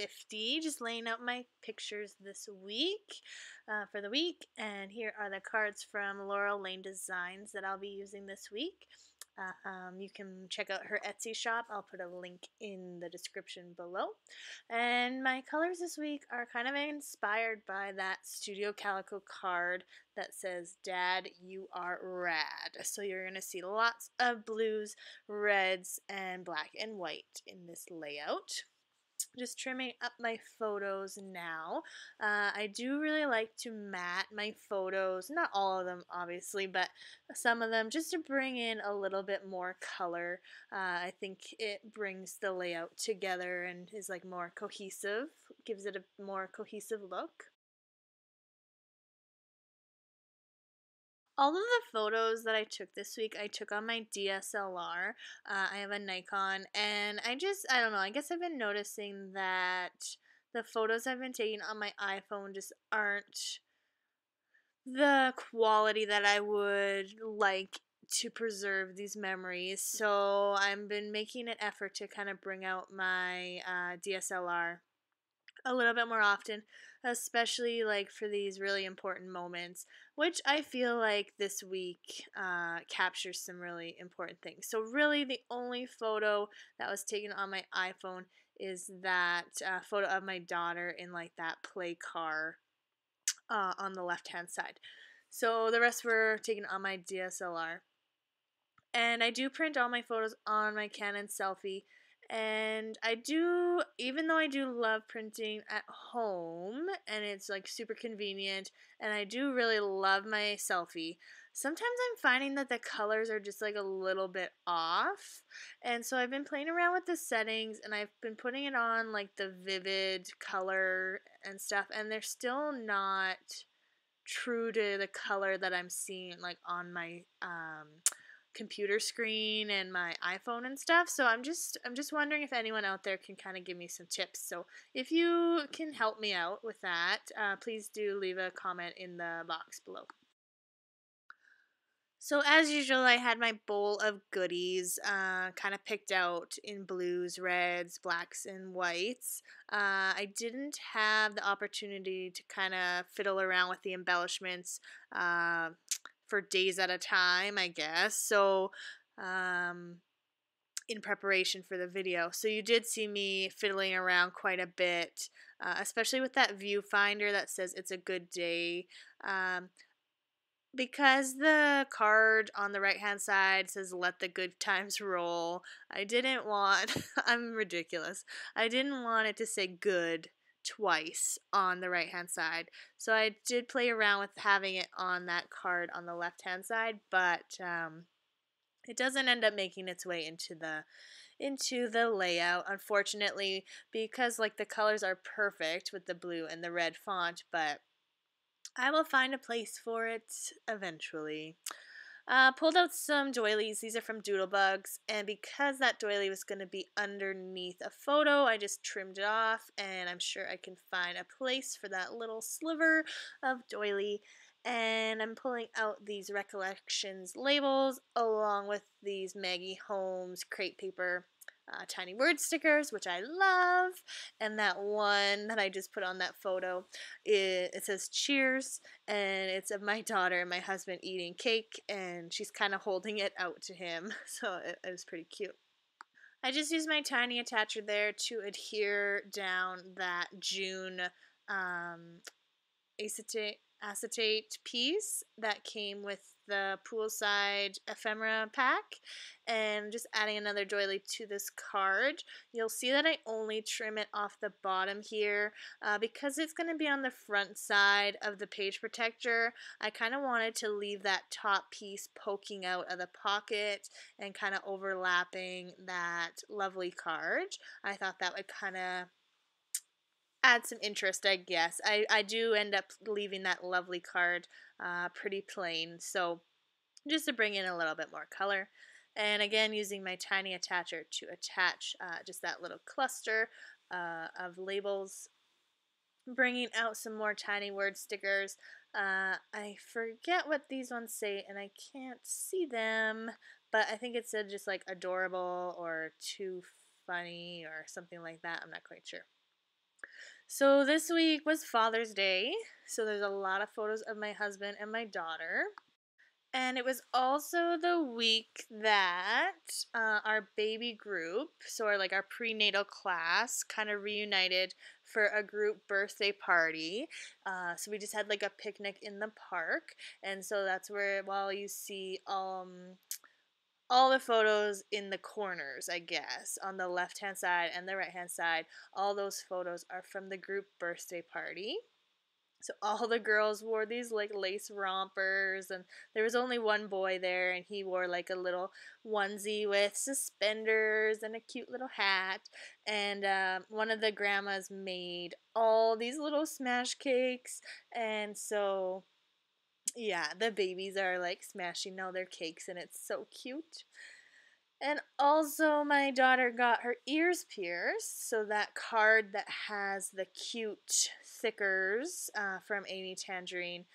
50, just laying out my pictures this week for the week. And here are the cards from Laurel Lane Designs that I'll be using this week. You can check out her Etsy shop. I'll put a link in the description below. And my colors this week are kind of inspired by that Studio Calico card that says, "Dad, you are rad." So you're going to see lots of blues, reds, and black and white in this layout. Just trimming up my photos now. I do really like to matte my photos, not all of them obviously, but some of them, just to bring in a little bit more color. I think it brings the layout together and is like more cohesive, gives it a more cohesive look. All of the photos that I took this week, I took on my DSLR. I have a Nikon, and I don't know, I guess I've been noticing that the photos I've been taking on my iPhone just aren't the quality that I would like to preserve these memories. So I've been making an effort to kind of bring out my DSLR a little bit more often, especially like for these really important moments, which I feel like this week captures some really important things. So really the only photo that was taken on my iPhone is that photo of my daughter in like that play car on the left hand side. So the rest were taken on my DSLR. And I do print all my photos on my Canon Selfie. And I do, even though I do love printing at home and it's like super convenient, and I do really love my Selfie, sometimes I'm finding that the colors are just like a little bit off. And so I've been playing around with the settings and I've been putting it on like the vivid color and stuff, and they're still not true to the color that I'm seeing like on my computer screen and my iPhone and stuff. So I'm just wondering if anyone out there can kind of give me some tips. So if you can help me out with that, please do leave a comment in the box below. So as usual, I had my bowl of goodies kind of picked out in blues, reds, blacks, and whites. I didn't have the opportunity to kind of fiddle around with the embellishments for days at a time, I guess. So in preparation for the video. So you did see me fiddling around quite a bit, especially with that viewfinder that says it's a good day. Because the card on the right hand side says "let the good times roll," I didn't want, I'm ridiculous, I didn't want it to say "good" twice on the right hand side. So I did play around with having it on that card on the left hand side, but it doesn't end up making its way into the layout, unfortunately, because like the colors are perfect with the blue and the red font, but I will find a place for it eventually. Pulled out some doilies. These are from Doodlebugs, and because that doily was going to be underneath a photo, I just trimmed it off, and I'm sure I can find a place for that little sliver of doily. And I'm pulling out these Recollections labels along with these Maggie Holmes crepe paper tiny word stickers, which I love. And that one that I just put on that photo, it says cheers, and it's of my daughter and my husband eating cake, and she's kind of holding it out to him. So it was pretty cute. I just used my tiny attacher there to adhere down that June acetate piece that came with the poolside ephemera pack, and just adding another doily to this card. You'll see that I only trim it off the bottom here because it's going to be on the front side of the page protector. I kind of wanted to leave that top piece poking out of the pocket and kind of overlapping that lovely card. I thought that would kind of add some interest, I guess. I do end up leaving that lovely card pretty plain, so just to bring in a little bit more color. And again, using my tiny attacher to attach just that little cluster of labels. Bringing out some more tiny word stickers. I forget what these ones say, and I can't see them, but I think it said just like adorable or too funny or something like that. I'm not quite sure. So this week was Father's Day, so there's a lot of photos of my husband and my daughter. And it was also the week that our baby group, so our prenatal class, kind of reunited for a group birthday party. So we just had like a picnic in the park, and so that's where while you see all the photos in the corners, I guess, on the left hand side and the right hand side, all those photos are from the group birthday party. So all the girls wore these like lace rompers, and there was only one boy there, and he wore like a little onesie with suspenders and a cute little hat. And one of the grandmas made all these little smash cakes, and so yeah, the babies are like smashing all their cakes, and it's so cute. And also, my daughter got her ears pierced. So, that card that has the cute stickers from Amy Tangerine,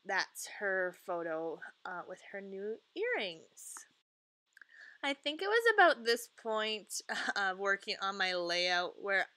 that's her photo with her new earrings. I think it was about this point of working on my layout where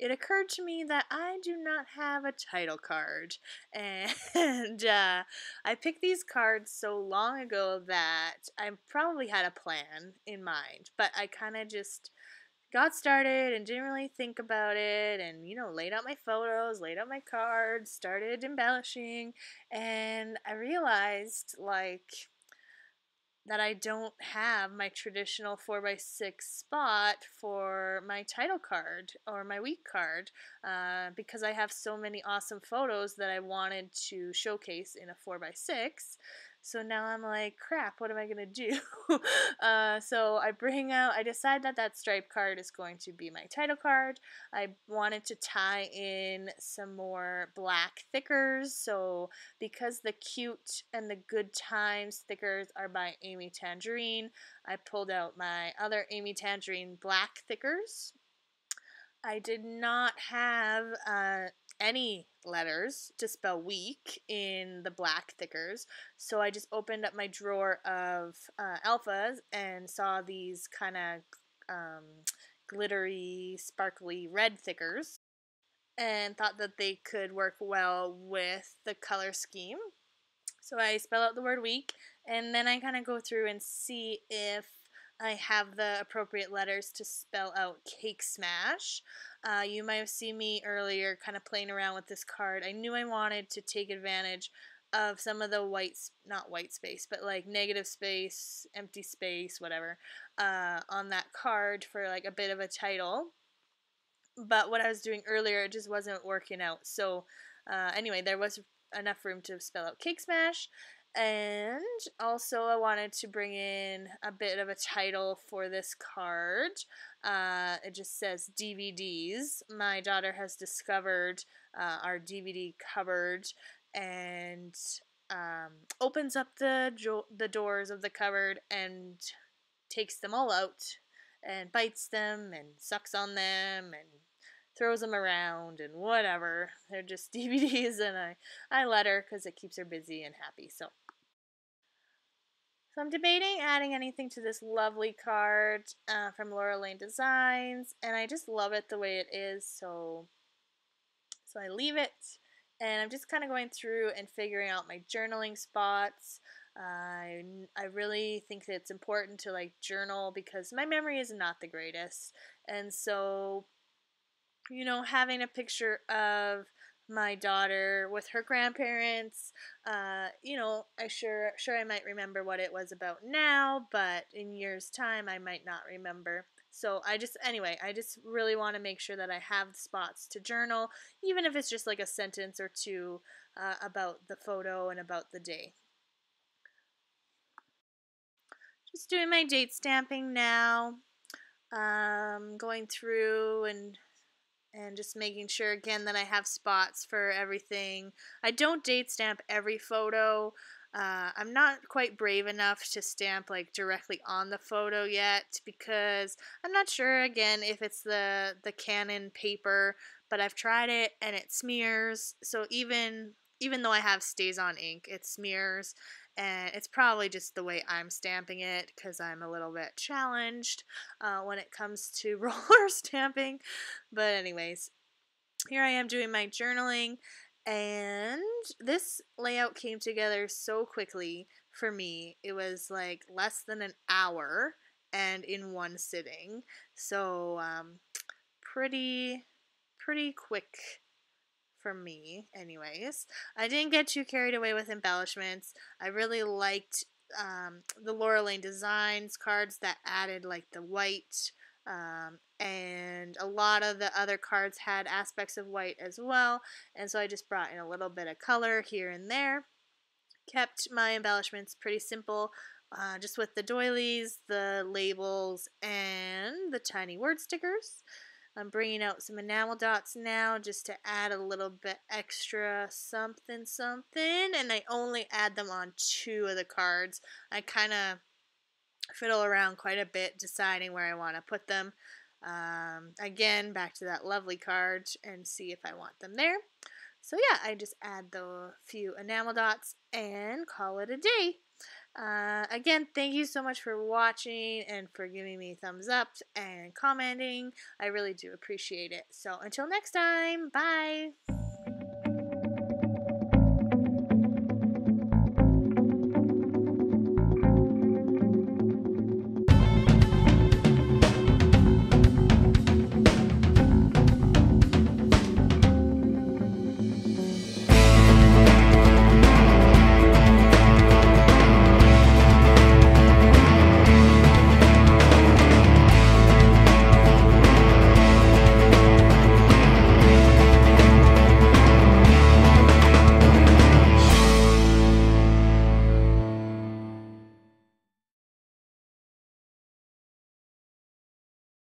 it occurred to me that I do not have a title card. And I picked these cards so long ago that I probably had a plan in mind, but I kind of just got started and didn't really think about it, and laid out my photos, laid out my cards, started embellishing, and I realized that I don't have my traditional 4x6 spot for my title card or my week card because I have so many awesome photos that I wanted to showcase in a 4x6. So now I'm like, crap, what am I going to do? So I decide that that stripe card is going to be my title card. I wanted to tie in some more black thickers. So because the cute and the good times stickers are by Amy Tangerine, I pulled out my other Amy Tangerine black thickers. I did not have any letters to spell week in the black thickers, so I just opened up my drawer of alphas and saw these kind of um, glittery, sparkly red thickers and thought that they could work well with the color scheme. So I spell out the word week, and then I kind of go through and see if I have the appropriate letters to spell out cake smash. You might have seen me earlier kind of playing around with this card. I knew I wanted to take advantage of some of the not white space, but like negative space, empty space, whatever, on that card for like a bit of a title. But what I was doing earlier, it just wasn't working out. So anyway, there was enough room to spell out cake smash. And also I wanted to bring in a bit of a title for this card. It just says DVDs. My daughter has discovered our DVD cupboard and opens up the doors of the cupboard and takes them all out and bites them and sucks on them and throws them around and whatever. They're just DVDs, and I let her because it keeps her busy and happy. So I'm debating adding anything to this lovely card from Laura Lane Designs, and I just love it the way it is. So I leave it, and I'm just kind of going through and figuring out my journaling spots. I really think that it's important to like journal because my memory is not the greatest, and so having a picture of my daughter with her grandparents, sure I might remember what it was about now, but in years' time I might not remember. So I just really want to make sure that I have spots to journal, even if it's just like a sentence or two about the photo and about the day. Just doing my date stamping now. Going through and just making sure again that I have spots for everything. I don't date stamp every photo. I'm not quite brave enough to stamp like directly on the photo yet because I'm not sure again if it's the Canon paper, but I've tried it and it smears. So even though I have stays on ink, it smears, and it's probably just the way I'm stamping it because I'm a little bit challenged when it comes to roller stamping. But anyways, here I am doing my journaling, and this layout came together so quickly for me. It was like less than an hour and in one sitting. So pretty quick for me anyways. I didn't get too carried away with embellishments. I really liked the Laura Lane Designs cards that added like the white, and a lot of the other cards had aspects of white as well, and so I just brought in a little bit of color here and there. Kept my embellishments pretty simple, just with the doilies, the labels, and the tiny word stickers. I'm bringing out some enamel dots now just to add a little bit extra something something, and I only add them on 2 of the cards. I kind of fiddle around quite a bit deciding where I want to put them. Again, back to that lovely card and see if I want them there. So yeah, I just add the few enamel dots and call it a day. Again, thank you so much for watching and for giving me thumbs up and commenting. I really do appreciate it. So until next time, bye!